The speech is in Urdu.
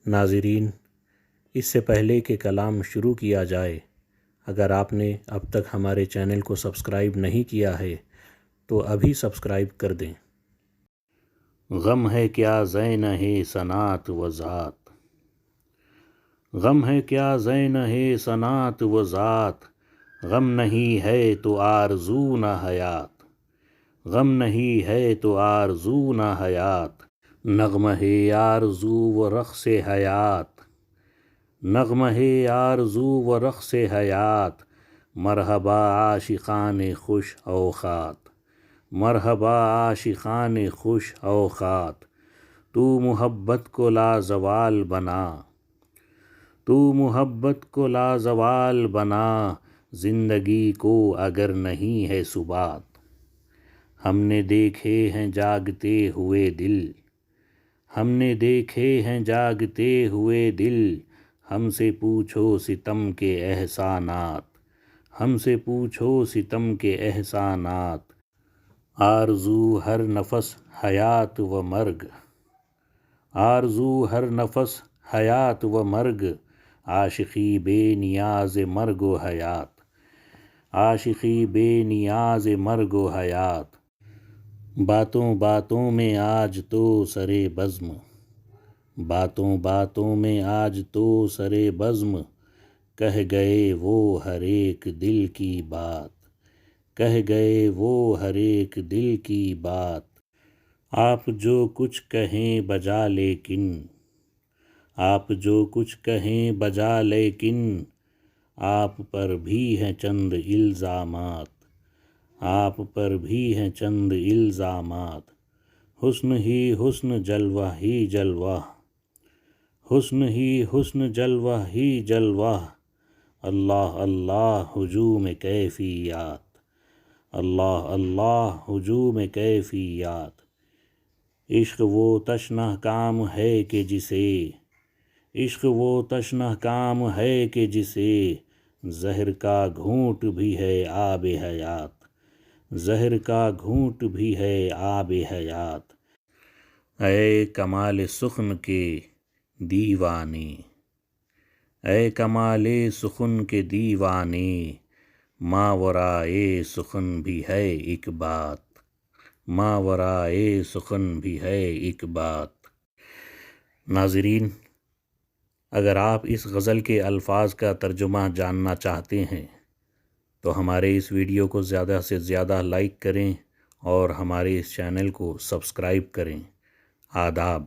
ناظرین، اس سے پہلے کہ کلام شروع کیا جائے، اگر آپ نے اب تک ہمارے چینل کو سبسکرائب نہیں کیا ہے تو ابھی سبسکرائب کر دیں۔ غم ہے کیا زین ہے صنعت و ذات، غم ہے کیا زین ہے صنعت و ذات، غم نہیں ہے تو آرزو نہ حیات، غم نہیں ہے تو آرزو نہ حیات، نغمہ ہے آرزو و رقص حیات، نغمہ ہے آرزو و رقص حیات، مرحبا عاشقان خوش اوقات، مرحبا عاشقان خوش اوقات، تو محبت کو لازوال بنا، تو محبت کو لازوال بنا، زندگی کو اگر نہیں ہے ثبات، ہم نے دیکھے ہیں جاگتے ہوئے دل، ہم نے دیکھے ہیں جاگتے ہوئے دل، ہم سے پوچھو ستم کے احسانات، ہم سے پوچھو ستم کے احسانات، آرزو ہر نفس حیات و مرگ، آرزو ہر نفس حیات و مرگ، عاشقی بے نیاز مرگ و حیات، عاشقی بے نیاز مرگ و حیات، باتوں باتوں میں آج تو سرے بزم، باتوں باتوں میں آج تو سرے بزم، کہہ گئے وہ ہر ایک دل کی بات، کہہ گئے وہ ہر ایک دل کی بات، آپ جو کچھ کہیں بجا لیکن، آپ جو کچھ کہیں بجا لیکن، آپ پر بھی ہیں چند الزامات، آپ پر بھی ہیں چند الزامات، حسن ہی حسن جلوہ ہی جلوہ، حسن ہی حسن جلوہ ہی جلوہ، اللہ اللہ ہجوم کیفیات، اللہ اللہ ہجوم کیفیات، عشق وہ تشنہ کام ہے کہ جسے، عشق وہ تشنہ کام ہے کہ جسے، زہر کا گھونٹ بھی ہے آب حیات، زہر کا گھونٹ بھی ہے آب حیات، اے کمال سخن کے دیوانے، اے کمال سخن کے دیوانے، ماورائے سخن بھی ہے ایک بات، ماورائے سخن بھی ہے ایک بات۔ ناظرین، اگر آپ اس غزل کے الفاظ کا ترجمہ جاننا چاہتے ہیں تو ہمارے اس ویڈیو کو زیادہ سے زیادہ لائک کریں اور ہمارے اس چینل کو سبسکرائب کریں۔ آداب۔